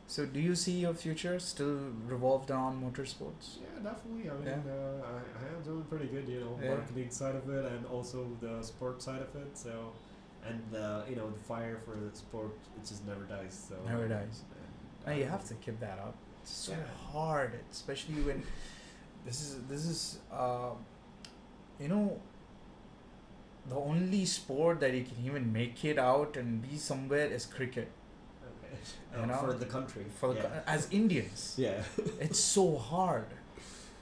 So do you see your future still revolved around motorsports? Yeah, definitely. I mean, Yeah. I am doing pretty good, Yeah. marketing side of it and also the sport side of it. So, and the fire for the sport, it just never dies. So, Never dies. and, And you have to keep that up. It's so yeah. hard, especially when this is you know, the only sport that you can even make it out and be somewhere is cricket. Okay. You know, For the country. for the as Indians, Yeah. it's so hard.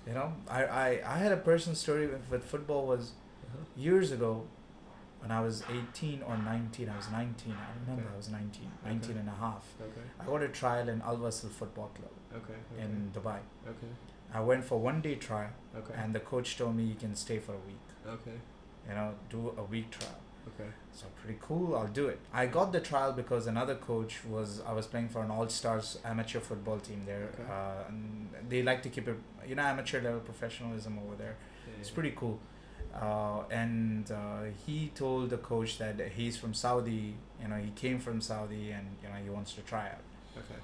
You know, I had a personal story with football was Uh-huh. years ago when I was 18 or 19. I was 19. I remember Okay. I was 19, Okay. 19 and a half. Okay. I got a trial in Al Wasl Football Club Okay. Okay. in Dubai. Okay. I went for 1 day trial, Okay. and the coach told me you can stay for a week. Okay. You know, do a week trial. Okay. So pretty cool. I'll do it. I got the trial because another coach I was playing for an all stars amateur football team there, Okay. and they like to keep it, amateur level professionalism over there. Yeah, It's yeah. pretty cool. And he told the coach that he's from Saudi. He came from Saudi, and he wants to try out. Okay.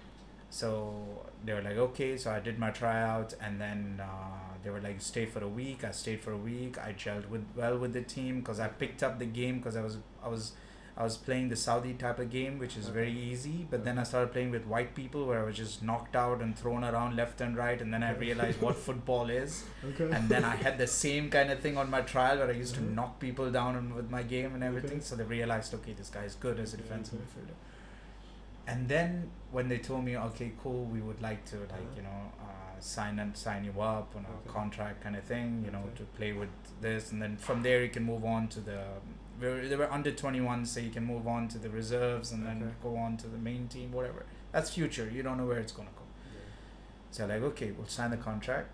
So they were like, okay. So I did my tryout, and then they were like, stay for a week. I stayed for a week. I gelled well with the team because I picked up the game because I was playing the Saudi type of game, which is Okay. very easy. But then I started playing with white people where I was just knocked out and thrown around left and right. And then I realized what football is. Okay. And then I had the same kind of thing on my trial where I used to Mhm. knock people down with my game and everything. Okay. So they realized, okay, this guy is good as a Okay, defensive okay. midfielder. And then when they told me, okay, cool, we would like to sign you up on a Okay. contract kind of thing, Okay. to play with this, and then from there you can move on to they were under 21, so you can move on to the reserves and then Okay. go on to the main team, whatever. That's future. You don't know where it's gonna go. So like, okay, we'll sign the contract.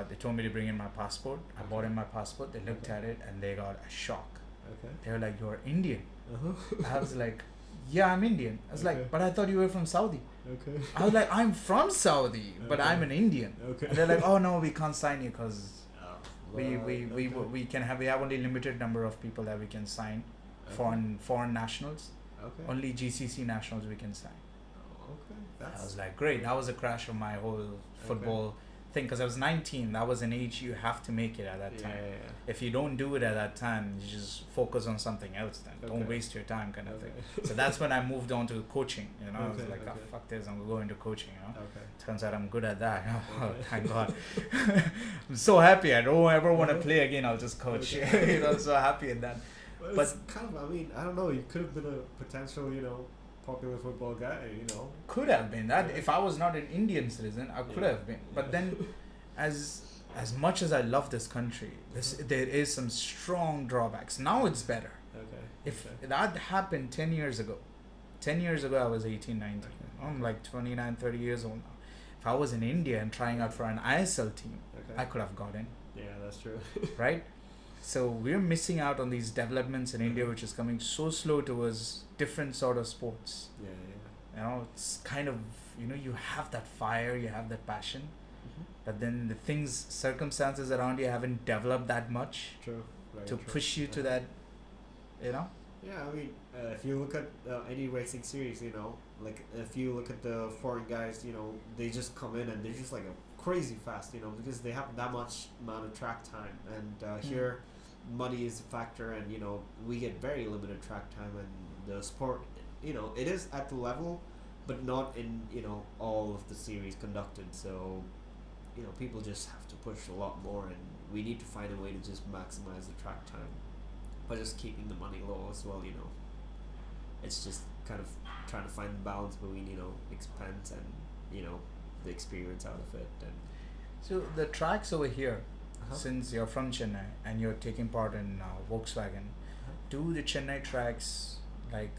They told me to bring in my passport. I bought in my passport. They looked Okay. at it and they got a shock. Okay. They were like, "You're Indian." Uh-huh. I was like, "Yeah, I'm Indian." I was Okay. like, "But I thought you were from Saudi." Okay. I was like, "I'm from Saudi, but Okay. I'm an Indian." Okay. And they're like, "Oh no, we can't sign you because Oh, we okay. we have only limited number of people that we can sign, foreign nationals. Okay. Only GCC nationals we can sign." Oh, okay. I was like, great. That was a crash of my whole football thing because I was 19. That was an age you have to make it at that time. Yeah. If you don't do it at that time, you just focus on something else then. Don't Okay. waste your time kind of Okay. thing. So that's when I moved on to coaching. I was Okay, like, okay. fuck this, I'm going to coaching. Okay. Turns out I'm good at that. Oh, Okay. thank God. I'm so happy. I don't ever want to Uh-huh. play again. I'll just coach. Okay. I'm so happy at that. But But- it's kind of, I mean, I don't know, you could have been a potential, popular football guy, Could have been that. Yeah. If I was not an Indian citizen, I could Yeah. have been. But then, as much as I love this country, there is some strong drawbacks. Now it's better. Okay. If Okay. that happened 10 years ago, 10 years ago I was 18, 19. Okay. I'm like 29, 30 years old now. If I was in India and trying out for an ISL team, Okay. I could have got in, Yeah, that's true. right? So we're missing out on these developments in India, which is coming so slow towards different sort of sports. Yeah. It's kind of, you have that fire, you have that passion, Mm-hmm. but then the circumstances around you haven't developed that much True. Very to true. push you to Yeah. that, Yeah, I mean, if you look at any racing series, like if you look at the foreign guys, they just come in and they're just like a crazy fast, because they have that much amount of track time. And here, money is a factor, and we get very limited track time, and the sport, it is at the level, but not in all of the series conducted. So, people just have to push a lot more, and we need to find a way to just maximize the track time. But just keeping the money low as well, it's just kind of trying to find the balance between expense and the experience out of it. And So the tracks over here, Uh-huh. since you're from Chennai and you're taking part in Volkswagen, do the Chennai tracks like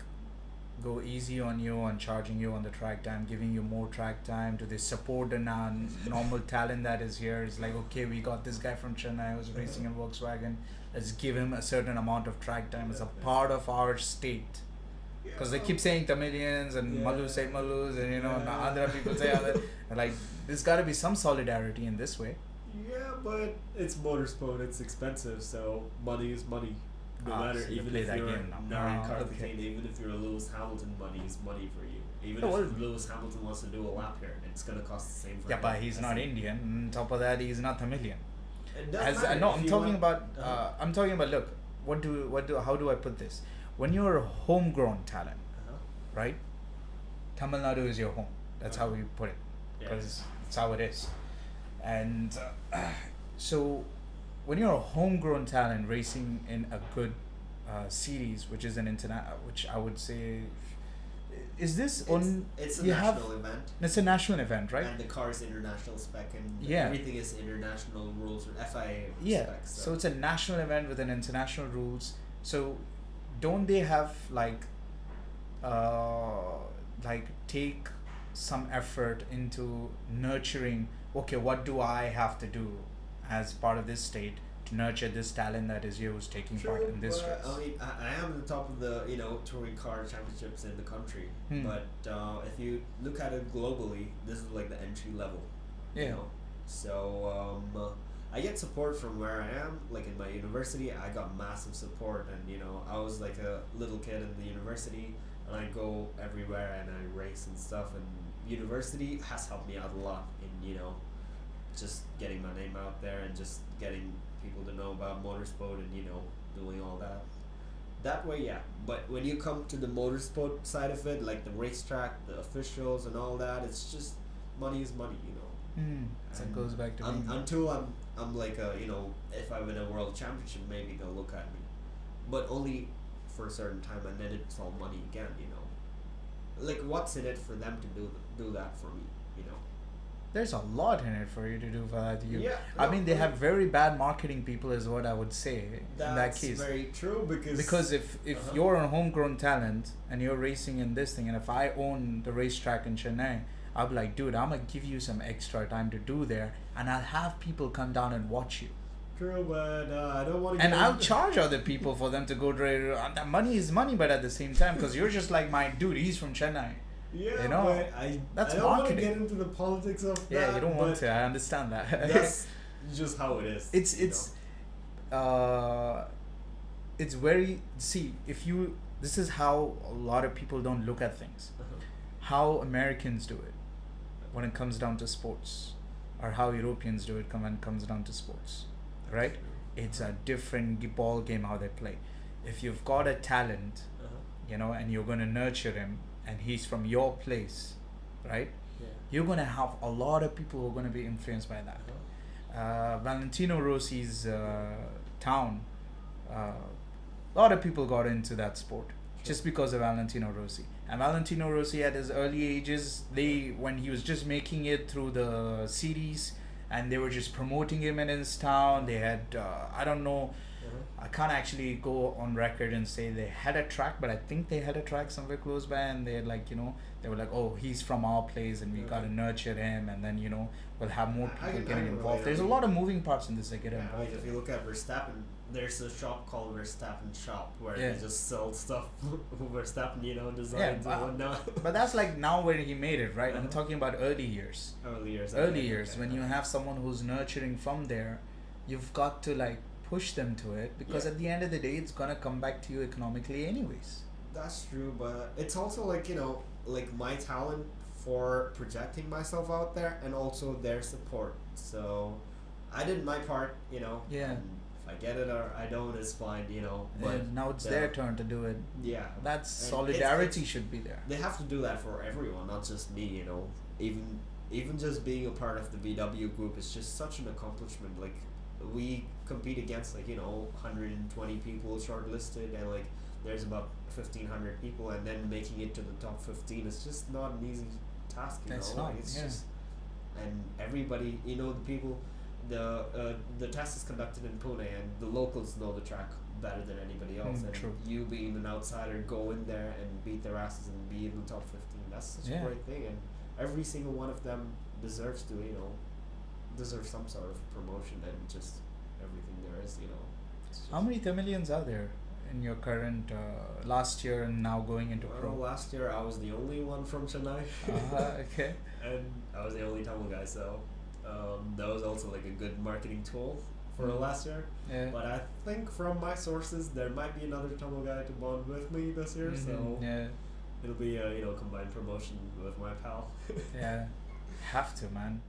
go easy on you on charging you on the track time, giving you more track time? Do they support the normal talent that is here? It's like, okay, we got this guy from Chennai who's racing in Volkswagen. Let's give him a certain amount of track time as a part of our state. Because they keep saying Tamilians and Yeah. Malus say Malus and Yeah. Andhra people say other. Like, there's got to be some solidarity in this way. yeah, but it's motorsport. It's expensive, so money is money. No matter, So you even play if that you're game now. Nari Okay. Karthikeyan, even if you're Lewis Hamilton, money is money for you. Even if Lewis Hamilton wants to do a lap here, it's gonna cost the same. Yeah, but he's not Indian. On top of that, he's not Tamilian. It doesn't matter. No, I'm talking about. I'm talking about. Look, how do I put this? When you're a homegrown talent, right? Tamil Nadu is your home. That's how we put it, because that's how it is. And so, when you're a homegrown talent racing in a good series, which is which I would say, is this it's a national event. It's a national event, right? And the car is international spec, and yeah, everything is international rules or FIA specs. So it's a national event with an international rules. So don't they have like take some effort into nurturing, okay, what do I have to do as part of this state to nurture this talent that is here who's taking part in this race? I mean, I am at the top of the touring car championships in the country, but if you look at it globally, this is like the entry level. So I get support from where I am. Like in my university, I got massive support, and I was like a little kid in the university, and I go everywhere and I race and stuff. And university has helped me out a lot in just getting my name out there and just getting people to know about motorsport and doing all that. That way, yeah. But when you come to the motorsport side of it, like the racetrack, the officials, and all that, it's just money is money, So it goes back to until I'm like if I win a world championship, maybe they'll look at me, but only for a certain time, and then it's all money again. Like what's in it for them to do that for me? There's a lot in it for you to do for that. I mean, they have very bad marketing people, is what I would say in that case. That's very true, because if you're a homegrown talent and you're racing in this thing, and if I own the racetrack in Chennai, I'll be like, dude, I'm gonna give you some extra time to do there, and I'll have people come down and watch you. True, but I don't want to. And I'll charge other people for them to go to. Money is money, but at the same time, because you're just like my dude, he's from Chennai. Yeah, but that's I don't marketing. Want to get into the politics of that. Yeah, you don't want to. I understand that. That's just how it is. It's very. See, this is how a lot of people don't look at things. How Americans do it when it comes down to sports, or how Europeans do it when it comes down to sports, right? It's a different ball game how they play. If you've got a talent, and you're going to nurture him, and he's from your place, right? Yeah. You're going to have a lot of people who are going to be influenced by that. Valentino Rossi's town, a lot of people got into that sport just because of Valentino Rossi. And Valentino Rossi at his early ages, when he was just making it through the series, and they were just promoting him in his town. They had, I don't know, I can't actually go on record and say they had a track, but I think they had a track somewhere close by, and they they were like, oh, he's from our place, and we gotta nurture him, and then we'll have more people getting involved. There's a lot of moving parts in this that get involved. If you look at Verstappen, there's a shop called Verstappen Shop where they just sell stuff Verstappen, designs and whatnot. But that's like now where he made it, right? I'm talking about early years. Early years. When you have someone who's nurturing from there, you've got to push them to it, because at the end of the day, it's gonna come back to you economically anyways. That's true, but it's also like my talent for projecting myself out there, and also their support. So I did my part, And if I get it or I don't, it's fine, But now it's their turn to do it. Yeah. That's solidarity should be there. They have to do that for everyone, not just me, Even just being a part of the VW group is just such an accomplishment. We compete against 120 people shortlisted, and there's about 1,500 people, and then making it to the top 15 is just not an easy task. It's not. Just, and everybody, the people, the test is conducted in Pune, and the locals know the track better than anybody else. And true. You being an outsider, go in there and beat their asses and be in the top 15. That's such a great thing, and every single one of them deserves to, deserve some sort of promotion and just everything there is, How many Tamilians are there in your current last year and now going into pro? Last year I was the only one from Chennai. Okay. And I was the only Tamil guy, so that was also a good marketing tool for last year. Yeah. But I think from my sources there might be another Tamil guy to bond with me this year, so It'll be a combined promotion with my pal. Yeah, have to, man.